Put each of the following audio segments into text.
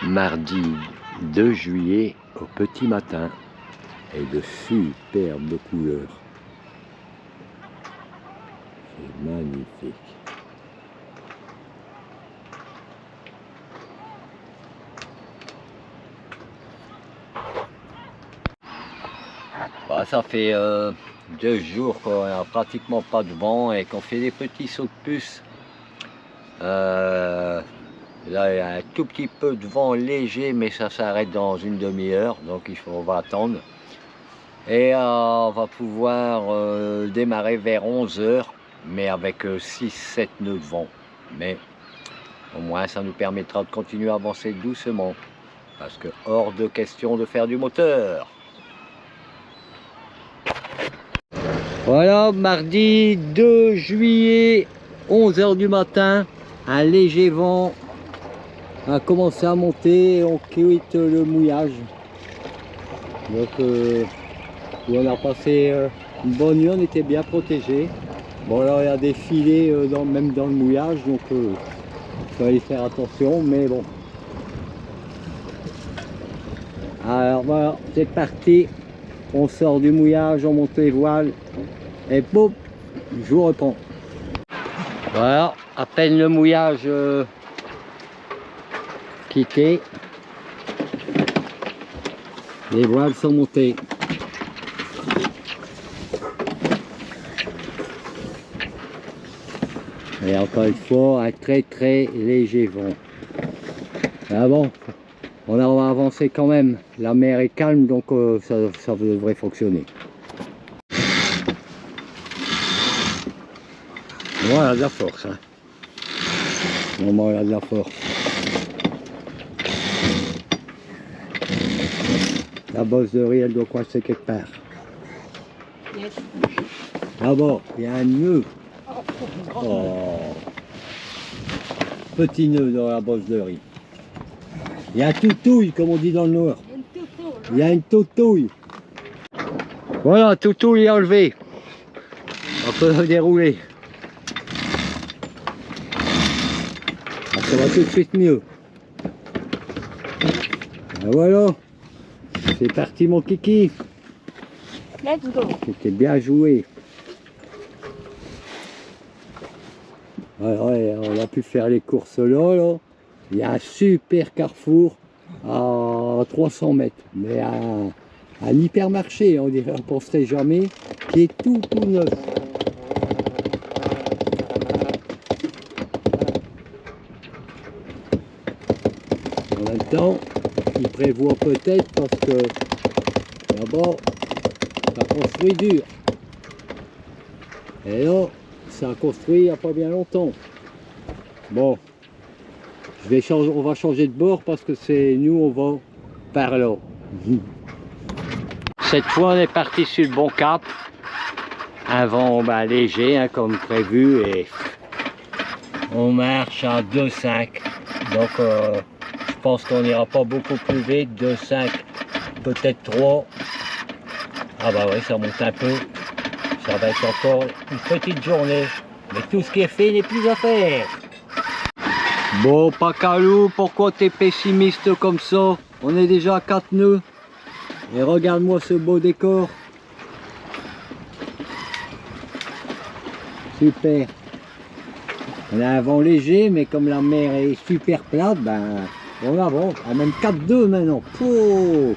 Mardi 2 juillet au petit matin et de superbes couleurs. C'est magnifique. Bah, ça fait 2 jours qu'on n'a pratiquement pas de vent et qu'on fait des petits sauts de puce. Là, il y a un tout petit peu de vent léger, mais ça s'arrête dans une demi-heure, donc on va attendre. Et on va pouvoir démarrer vers 11 h, mais avec 6-7 nœuds de vent. Mais au moins, ça nous permettra de continuer à avancer doucement, parce que hors de question de faire du moteur. Voilà, mardi 2 juillet, 11 h du matin, un léger vent a commencé à monter et on quitte le mouillage. Donc on a passé une bonne nuit, on était bien protégés. Bon, là il y a des filets même dans le mouillage, donc il fallait faire attention, mais bon. Alors voilà, c'est parti, on sort du mouillage, on monte les voiles et boum, je vous reprends. Voilà, à peine le mouillage quitté, les voiles sont montées. Et encore une fois, un très léger vent. Ah bon, on va avancer quand même. La mer est calme, donc ça devrait fonctionner. Voilà, de la force. Hein. Vraiment, il y a de la force. La bosse de riz, elle doit coincer quelque part. D'abord, il y a un nœud. Oh. Petit nœud dans la bosse de riz. Il y a un toutouille, comme on dit dans le Nord. Il y a une toutouille. Voilà, toutouille est enlevé. On peut dérouler. Ça va tout de suite mieux. Et voilà. C'est parti mon kiki. Let's go. C'était bien joué. Ouais, on a pu faire les courses là. Il y a un super carrefour à 300 mètres. Mais un hypermarché, on dirait, on penserait jamais, qui est tout neuf. En même temps, il prévoit peut-être parce que d'abord, ça construit dur. Et là, ça a construit il n'y a pas bien longtemps. Bon, on va changer de bord parce que c'est nous, on va par là. Cette fois, on est parti sur le bon cap. Un vent léger, hein, comme prévu, et on marche à 2,5. Donc, je pense qu'on n'ira pas beaucoup plus vite. 2,5, peut-être 3. Ah bah oui, ça monte un peu. Ça va être encore une petite journée. Mais tout ce qui est fait n'est plus à faire. Bon, Pacalou, pourquoi t'es pessimiste comme ça? On est déjà à 4 nœuds. Et regarde-moi ce beau décor. Super. On a un vent léger, mais comme la mer est super plate, ben on avance. À même 4-2 maintenant. Oh,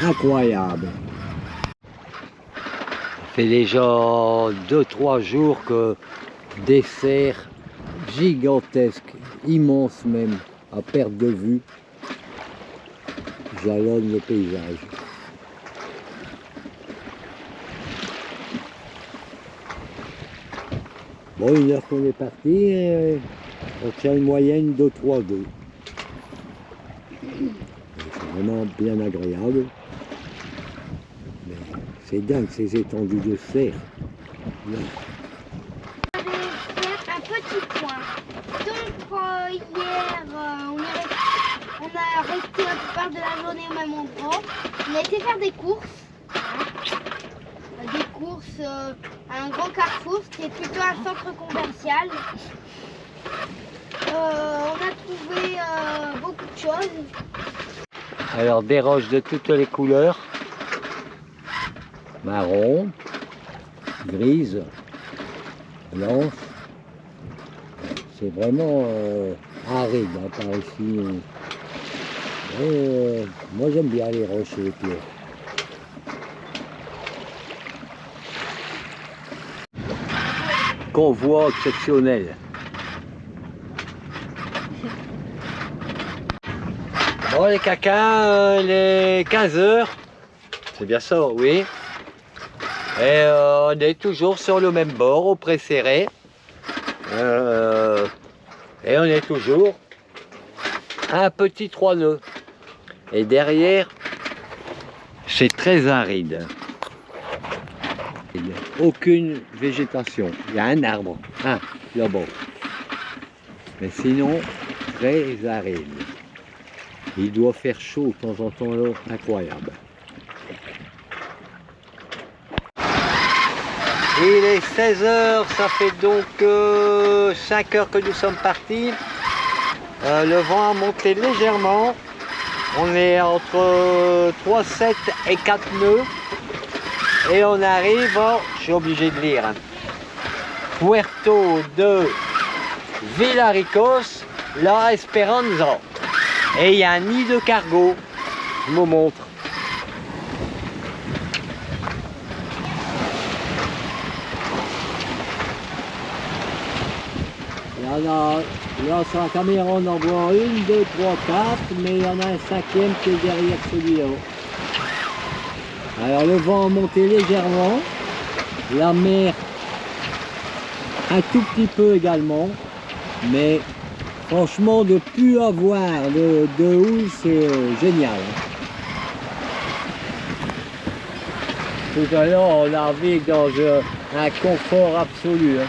incroyable. Ça fait déjà 2-3 jours que des cerfs gigantesques, immenses même, à perte de vue, jalonnent le paysage. Bon, 1 heure qu'on est parti, et on tient une moyenne de 3-2. C'est vraiment bien agréable. Mais c'est dingue ces étendues de cerfs. Là. Je vais faire un petit point. Donc hier, on a resté la plupart de la journée au même endroit. On a été faire des courses. Des courses à un grand carrefour, qui est plutôt un centre commercial. On a trouvé beaucoup de chose. Alors des roches de toutes les couleurs. Marron, grise, blanche. C'est vraiment aride hein, par ici. Moi j'aime bien les roches et les pierres. Convoi exceptionnel. Bon les caca, il est 15 h. C'est bien ça, oui. Et on est toujours sur le même bord, au Pré-Serré. Et on est toujours à un petit 3 nœuds. Et derrière, c'est très aride. Il n'y a aucune végétation. Il y a un arbre, là-bas. Mais sinon, très aride. Il doit faire chaud de temps en temps là, incroyable. Il est 16 h, ça fait donc 5 h que nous sommes partis. Le vent a monté légèrement. On est entre 3,7 et 4 nœuds. Et on arrive, je suis obligé de lire, Puerto de Villaricos, La Esperanza. Et il y a un nid de cargo, je vous montre. Il y en a, là sur la caméra on en voit 1, 2, 3, 4, mais il y en a un 5e qui est derrière celui-là. Alors le vent a monté légèrement, la mer un tout petit peu également, mais franchement de plus avoir de houle c'est génial. Tout à l'heure on navigue dans un confort absolu.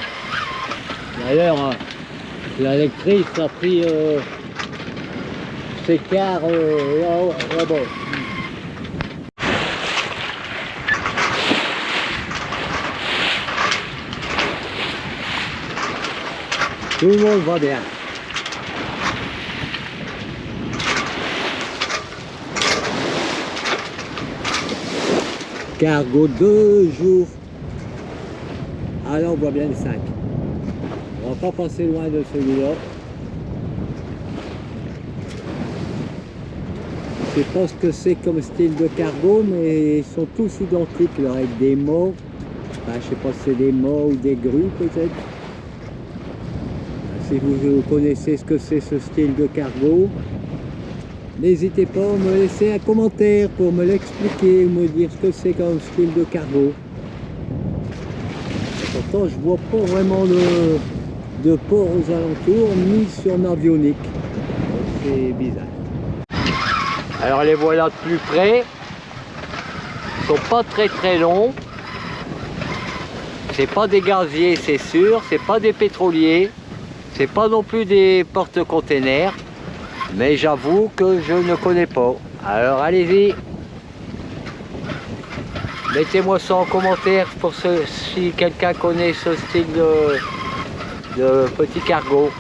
D'ailleurs la lectrice a pris ses quarts là-bas. Tout le monde va bien. Cargo 2 jours. Alors on voit bien les 5. On va pas passer loin de celui-là. Je sais pas ce que c'est comme style de cargo, mais ils sont tous identiques là, avec des mâts. Enfin, je sais pas si c'est des mâts ou des grues peut-être. Si vous connaissez ce que c'est ce style de cargo, n'hésitez pas à me laisser un commentaire pour me l'expliquer, me dire ce que c'est comme style de cargo. Pourtant, je vois pas vraiment de port aux alentours, ni sur Navionic. C'est bizarre. Alors les voilà de plus près. Ils sont pas très longs. C'est pas des gaziers, c'est sûr. C'est pas des pétroliers. C'est pas non plus des porte-containers, mais j'avoue que je ne connais pas. Alors allez-y, mettez-moi ça en commentaire pour si quelqu'un connaît ce style de petit cargo.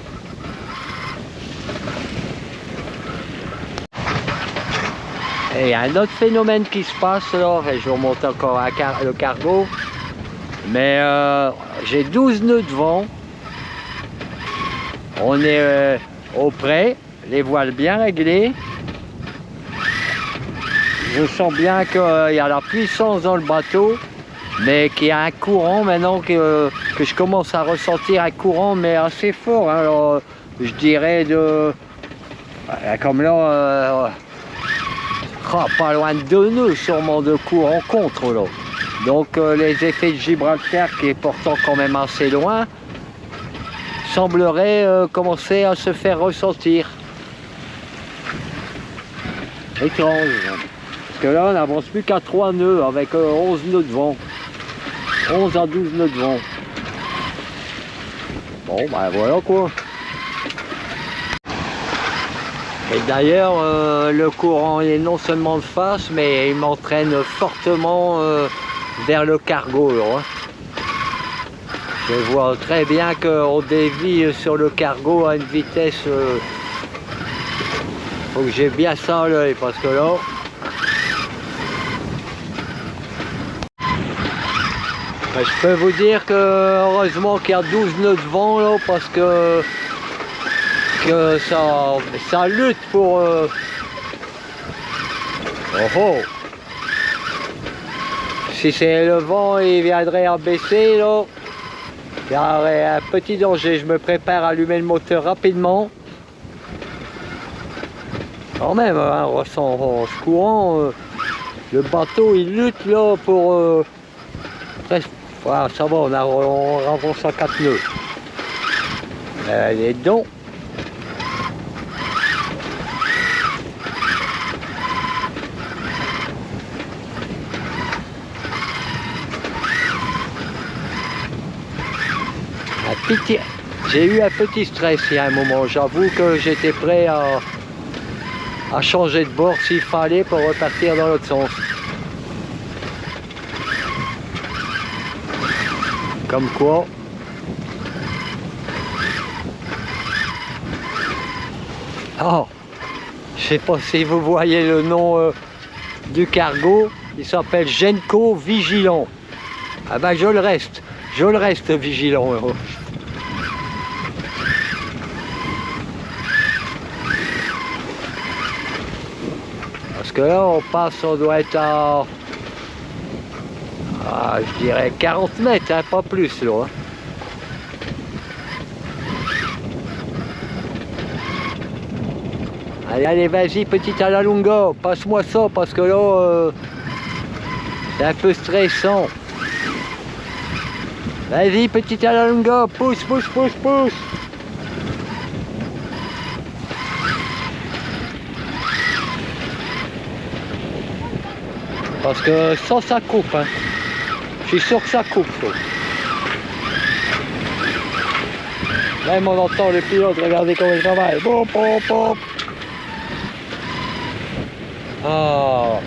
Et il y a un autre phénomène qui se passe là, je vous remonte encore le cargo, mais j'ai 12 nœuds de vent. On est au près, les voiles bien réglées. Je sens bien qu'il y a la puissance dans le bateau, mais qu'il y a un courant maintenant que je commence à ressentir un courant, mais assez fort. Hein. Alors, je dirais comme là, pas loin de 2 nœuds sûrement de courant contre là. Donc les effets de Gibraltar, qui est pourtant quand même assez loin, semblerait commencer à se faire ressentir. Étrange. Parce que là, on n'avance plus qu'à 3 nœuds avec 11 nœuds de vent. 11 à 12 nœuds de vent. Bon, ben voilà quoi. Et d'ailleurs, le courant est non seulement de face, mais il m'entraîne fortement vers le cargo. Là, hein. Je vois très bien qu'on dévie sur le cargo à une vitesse Faut que j'ai bien ça à l'œil parce que là... Ben, je peux vous dire que heureusement qu'il y a 12 nœuds de vent là parce que ça lutte pour... Oh oh. Si c'est le vent, il viendrait à baisser là. Il y aurait un petit danger. Je me prépare à allumer le moteur rapidement. Quand même, hein, en ce courant, le bateau il lutte là pour... presque, voilà, ça va, on avance à 4 nœuds. Les dons. J'ai eu un petit stress il y a un moment. J'avoue que j'étais prêt à changer de bord s'il fallait pour repartir dans l'autre sens. Comme quoi. Oh, je sais pas si vous voyez le nom du cargo. Il s'appelle Genco Vigilant. Ah ben je le reste vigilant. Parce que là on passe, on doit être à je dirais 40 mètres, hein, pas plus là. Hein. Allez, allez, vas-y, petite à la lunga, passe-moi ça parce que là, c'est un peu stressant. Vas-y, petite à la lunga, pousse, pousse, pousse, pousse. Parce que ça coupe, hein. Je suis sûr que ça coupe. Même on entend le pilote, regardez comment il travaille. Bop, bop, bop. Oh.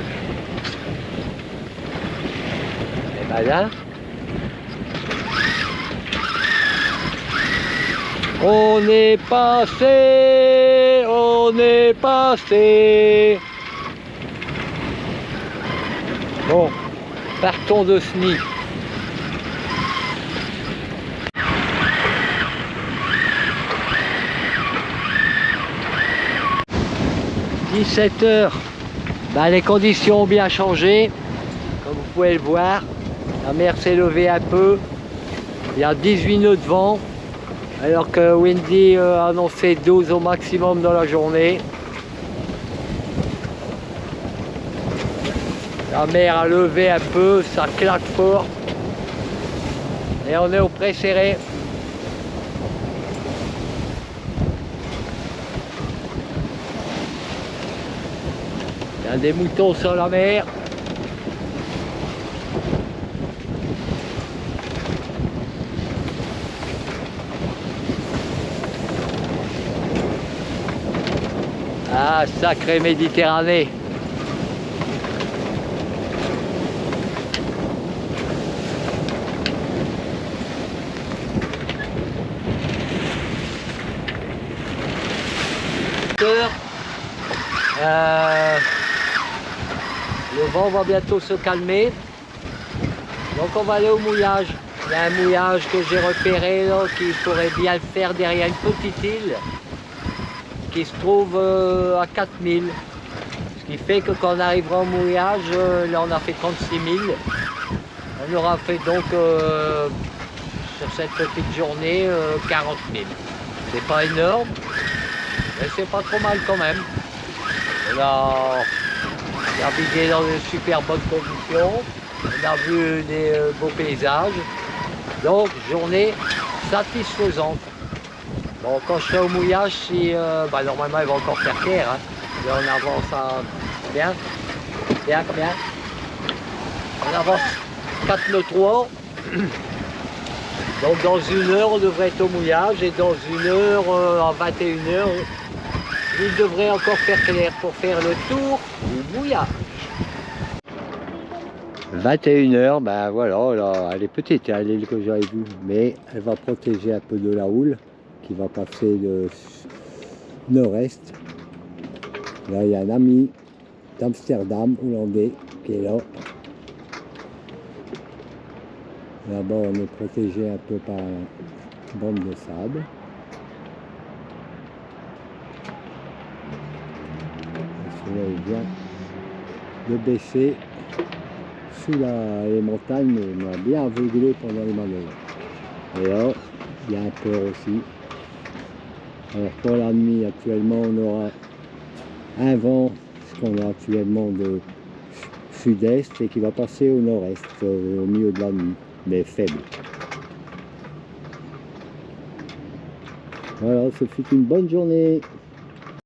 Et ben là, on est passé, on est passé. Bon, partons de SNI. « 17 h ». Ben, les conditions ont bien changé, comme vous pouvez le voir. La mer s'est levée un peu. Il y a 18 nœuds de vent, alors que Windy a annoncé 12 au maximum dans la journée. La mer a levé un peu, ça claque fort. Et on est au pré serré. Il y a des moutons sur la mer. Ah, sacrée Méditerranée. Le vent va bientôt se calmer, donc on va aller au mouillage. Il y a un mouillage que j'ai repéré là, qui pourrait bien le faire derrière une petite île qui se trouve à 4000. Ce qui fait que quand on arrivera au mouillage, là on a fait 36 000. On aura fait donc sur cette petite journée 40 000. C'est pas énorme, mais c'est pas trop mal quand même. On a navigué dans de super bonnes conditions, on a vu des beaux paysages, donc journée satisfaisante. Bon, quand je serai au mouillage, si, normalement il va encore faire clair, hein. Là, on avance à bien, bien, bien. On avance 4 nœuds 3. Donc dans 1 heure, on devrait être au mouillage et dans 1 heure, à 21 h, il devrait encore faire clair pour faire le tour du mouillage. 21 h, ben voilà, là, elle est petite, hein, l'île que j'avais vue, mais elle va protéger un peu de la houle qui va passer de nord-est. Là, il y a un ami d'Amsterdam, hollandais, qui est là. Là-bas, on est protégé un peu par une bande de sable. Celui-là, il vient de baisser sous les montagnes, mais il m'a bien aveuglé pendant les manœuvres. Et là, il y a un port aussi. Alors pour la nuit, actuellement, on aura un vent, ce qu'on a actuellement de sud-est, et qui va passer au nord-est, au milieu de la nuit, mais faible. Voilà, ce fut une bonne journée.